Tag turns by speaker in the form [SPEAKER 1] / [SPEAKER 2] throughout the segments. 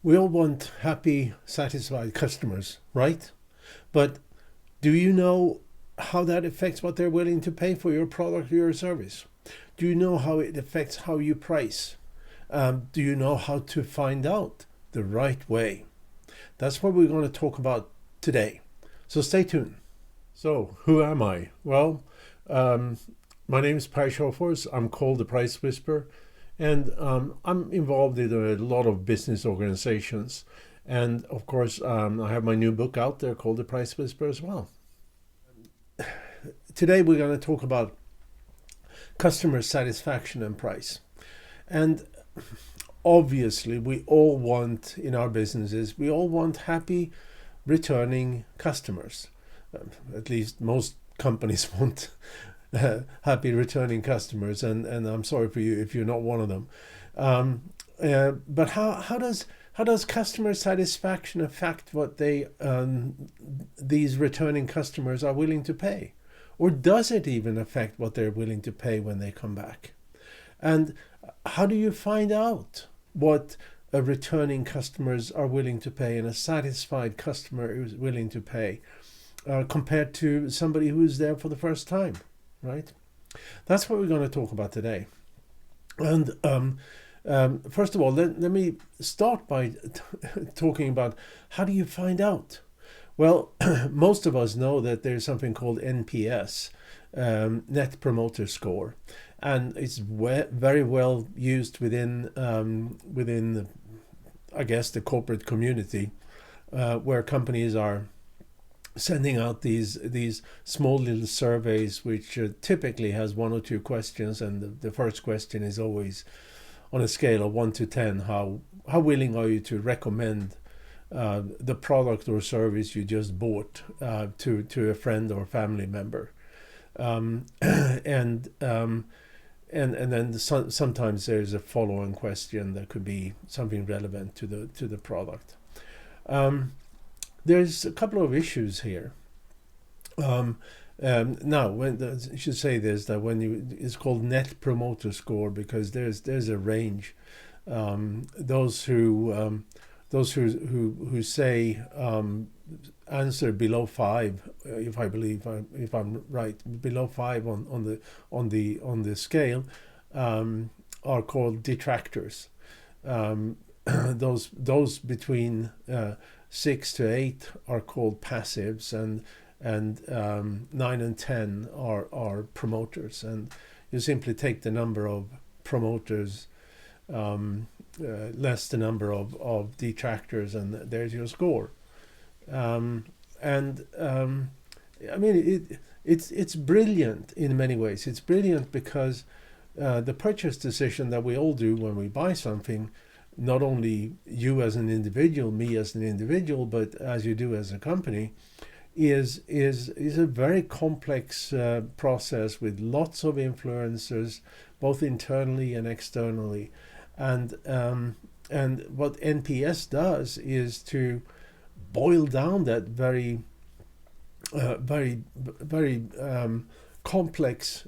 [SPEAKER 1] We all want happy, satisfied customers, right? But do you know how that affects what they're willing to pay for your product or your service? Do you know how it affects how you price? Do you know how to find out the right way? That's what we're going to talk about today. So stay tuned. So, who am I? Well, um, my name is sjofors. I'm called the Price Whisperer, and I'm involved in a lot of business organizations. And of course, I have my new book out there called The Price Whisperer as well. Today, we're going to talk about customer satisfaction and price. And obviously, we all want in our businesses, we all want happy returning customers. At least most companies want happy returning customers, and I'm sorry for you if you're not one of them. But how does customer satisfaction affect what these returning customers are willing to pay, or does it even affect what they're willing to pay when they come back? And how do you find out what a returning customers are willing to pay and a satisfied customer is willing to pay compared to somebody who's there for the first time, right? That's what we're going to talk about today. And first of all, let me start by talking about how do you find out? Well, most of us know that there's something called NPS, Net Promoter Score, and it's very well used within I guess the corporate community, where companies are sending out these small little surveys, which typically has one or two questions, and the first question is always on a scale of 1 to 10, how willing are you to recommend the product or service you just bought to a friend or family member, and then sometimes there's a follow-on question that could be something relevant to the product. There's a couple of issues here. Now, I should say this, that it's called Net Promoter Score because there's a range. Those who say answer below 5, if I'm right, below 5 on the scale, are called detractors. Those between 6 to 8 are called passives, and 9 and 10 are promoters. And you simply take the number of promoters less the number of detractors, and there's your score. I mean, it's brilliant in many ways. It's brilliant because the purchase decision that we all do when we buy something, not only you as an individual, me as an individual, but as you do as a company, is a very complex process with lots of influencers, both internally and externally. And what NPS does is to boil down that very complex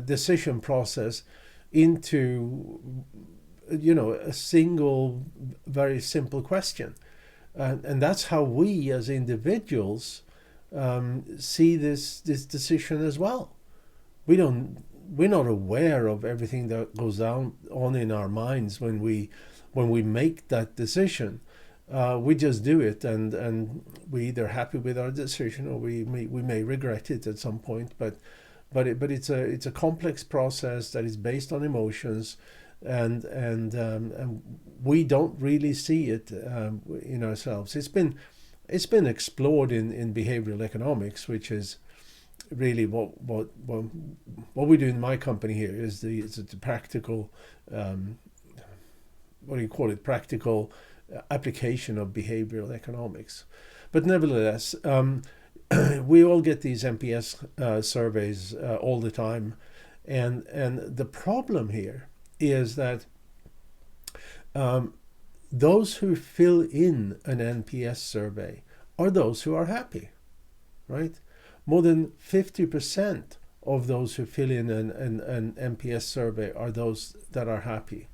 [SPEAKER 1] decision process into a single very simple question, and that's how we as individuals see this decision as well. We're not aware of everything that goes on in our minds when we make that decision. We just do it, and we either happy with our decision or we may regret it at some point. But it's a complex process that is based on emotions, and we don't really see it in ourselves. It's been explored in behavioral economics, which is really what we do in my company here is the practical what do you call it, practical application of behavioral economics. But nevertheless, we all get these NPS surveys all the time, and the problem here is that those who fill in an NPS survey are those who are happy, right? More than 50% of those who fill in an NPS survey are those that are happy.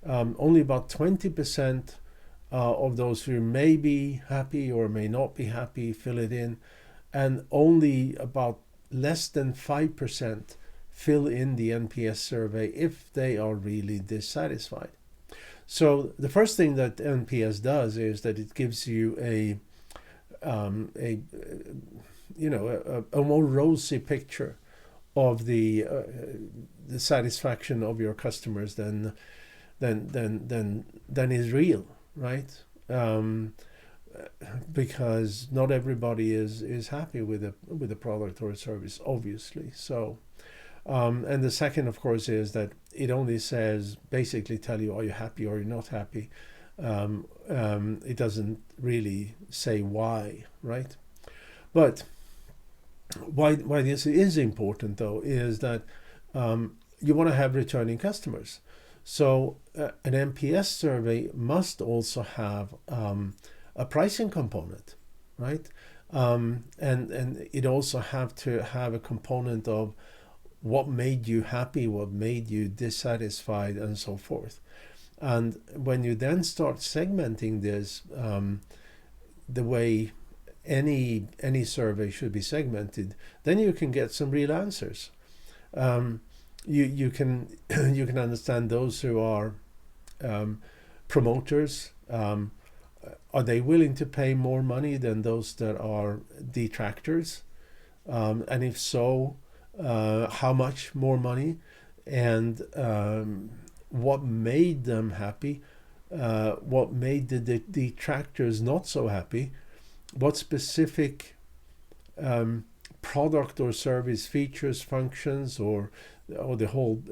[SPEAKER 1] Only about 20% of those who may be happy or may not be happy fill it in, and only about less than 5% fill in the NPS survey if they are really dissatisfied. So the first thing that NPS does is that it gives you a more rosy picture of the satisfaction of your customers than is real, right? Because not everybody is happy with a product or a service, obviously. So, and the second, of course, is that it only says basically tell you are you happy or you're not happy. It doesn't really say why, right? But why this is important though is that you want to have returning customers. So an NPS survey must also have a pricing component, right? And it also have to have a component of what made you happy, what made you dissatisfied, and so forth. And when you then start segmenting this, the way any survey should be segmented, then you can get some real answers. You can you can understand those who are promoters. Are they willing to pay more money than those that are detractors? And if so, how much more money? And what made them happy? What made the detractors not so happy? What specific product or service features, functions, or the whole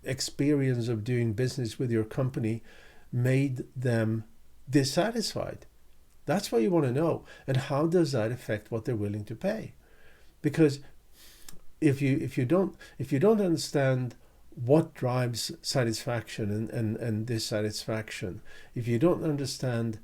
[SPEAKER 1] experience of doing business with your company made them dissatisfied? That's what you want to know. And how does that affect what they're willing to pay? Because if you don't understand what drives satisfaction and dissatisfaction, if you don't understand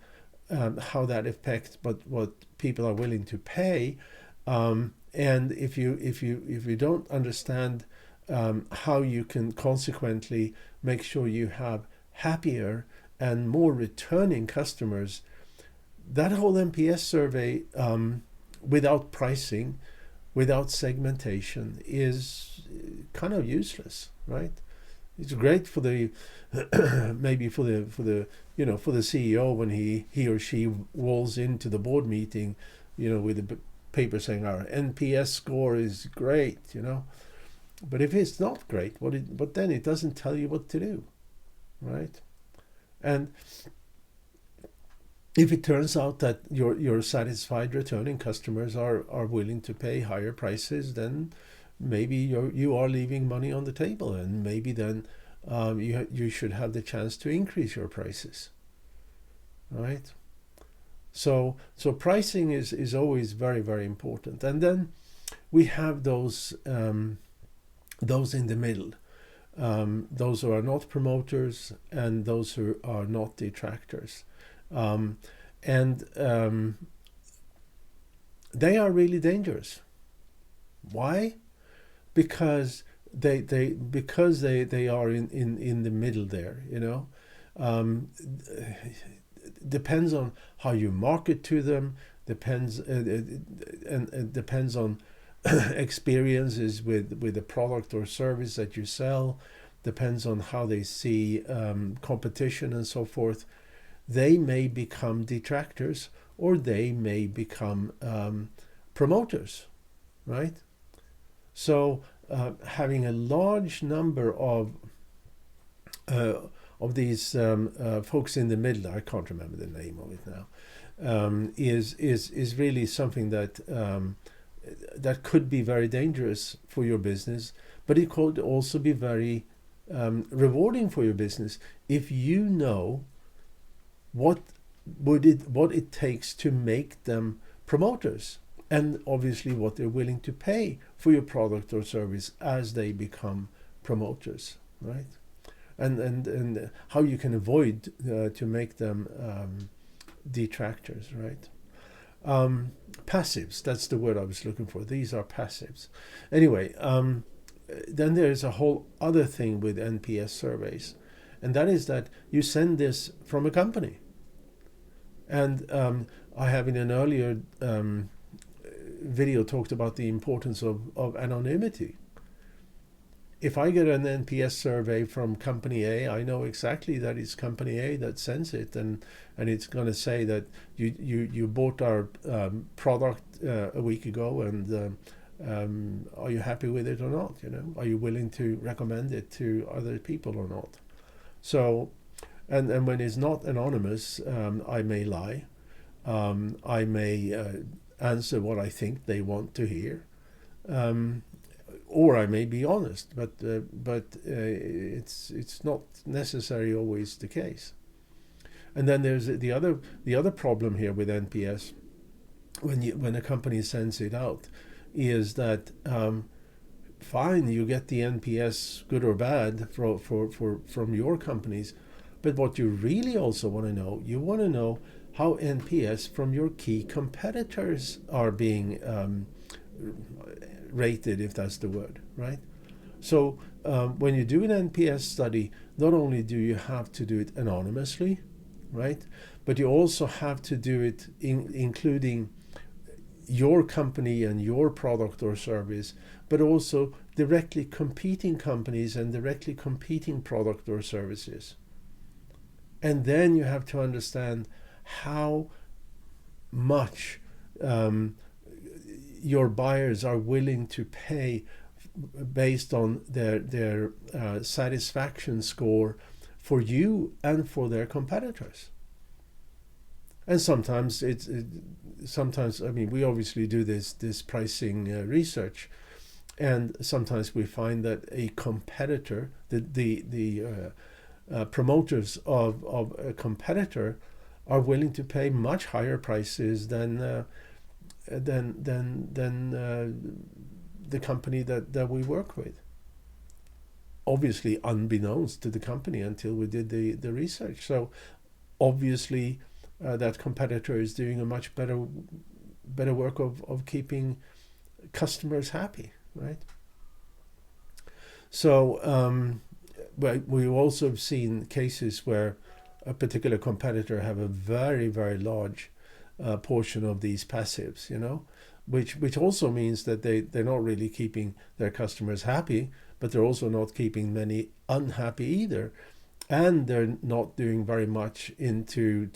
[SPEAKER 1] how that affects what people are willing to pay, and if you don't understand how you can consequently make sure you have happier and more returning customers, that whole NPS survey, without pricing, without segmentation, is kind of useless, right? It's great for the maybe for the CEO when he or she walls into the board meeting, with the paper saying our NPS score is great, But if it's not great, but then it doesn't tell you what to do, right? And if it turns out that your satisfied returning customers are willing to pay higher prices, then maybe you are leaving money on the table, and maybe then you should have the chance to increase your prices, right? So pricing is always very, very important. And then we have those in the middle, those who are not promoters and those who are not detractors. They are really dangerous. Why? Because they are in the middle there, depends on how you market to them, depends and depends on experiences with the product or service that you sell, depends on how they see competition and so forth. They may become detractors or they may become promoters, right? So having a large number of these folks in the middle, I can't remember the name of it now, is really something that could be very dangerous for your business, but it could also be very rewarding for your business if you know what it takes to make them promoters, and obviously what they're willing to pay for your product or service as they become promoters, right? And how you can avoid to make them detractors, right? Passives, that's the word I was looking for. These are passives. Anyway, then there's a whole other thing with NPS surveys, and that is that you send this from a company. And I have in an earlier video talked about the importance of anonymity. If I get an NPS survey from company A, I know exactly that it's company A that sends it, and it's going to say that you bought our product a week ago, and are you happy with it or not? You know, are you willing to recommend it to other people or not? So, and when it's not anonymous, I may lie. I may answer what I think they want to hear. Or I may be honest, but it's not necessarily always the case. And then there's the other problem here with NPS when a company sends it out is that fine, you get the NPS good or bad from your companies, but what you really also want to know, you want to know how NPS from your key competitors are being rated, if that's the word, right? So when you do an NPS study, not only do you have to do it anonymously, right, but you also have to do it including your company and your product or service, but also directly competing companies and directly competing product or services. And then you have to understand how much your buyers are willing to pay based on their satisfaction score for you and for their competitors. And sometimes sometimes I mean, we obviously do this pricing research, and sometimes we find that a competitor, the promoters of a competitor, are willing to pay much higher prices than the company that we work with. Obviously, unbeknownst to the company until we did the research. So obviously, that competitor is doing a much better work of keeping customers happy, right? So we've also seen cases where a particular competitor have a very, very large portion of these passives, you know, which also means that they're not really keeping their customers happy, but they're also not keeping many unhappy either. And they're not doing very much into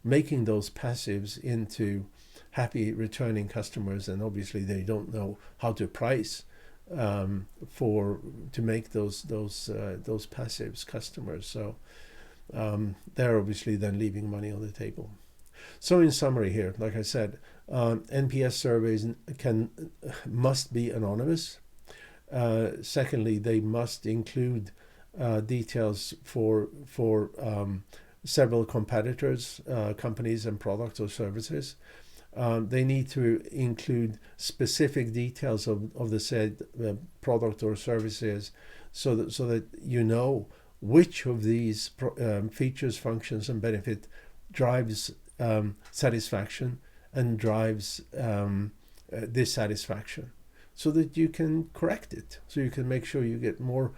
[SPEAKER 1] making those passives into happy returning customers. And obviously they don't know how to price to make those passives customers. So they're obviously then leaving money on the table. So in summary here, like I said, NPS surveys must be anonymous. Secondly, they must include details for several competitors, companies and products or services. They need to include specific details of the said product or services, so that you know which of these features, functions, and benefit drives satisfaction and drives dissatisfaction, so that you can correct it, so you can make sure you get more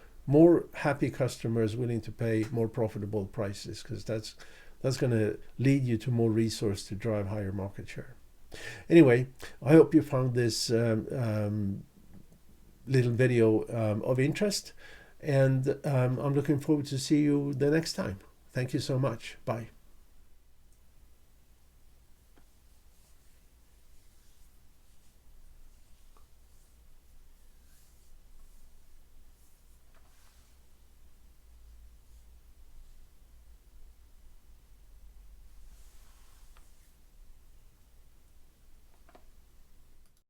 [SPEAKER 1] happy customers willing to pay more profitable prices, because that's going to lead you to more resource to drive higher market share. Anyway, I hope you found this little video of interest, and I'm looking forward to see you the next time. Thank you so much. Bye.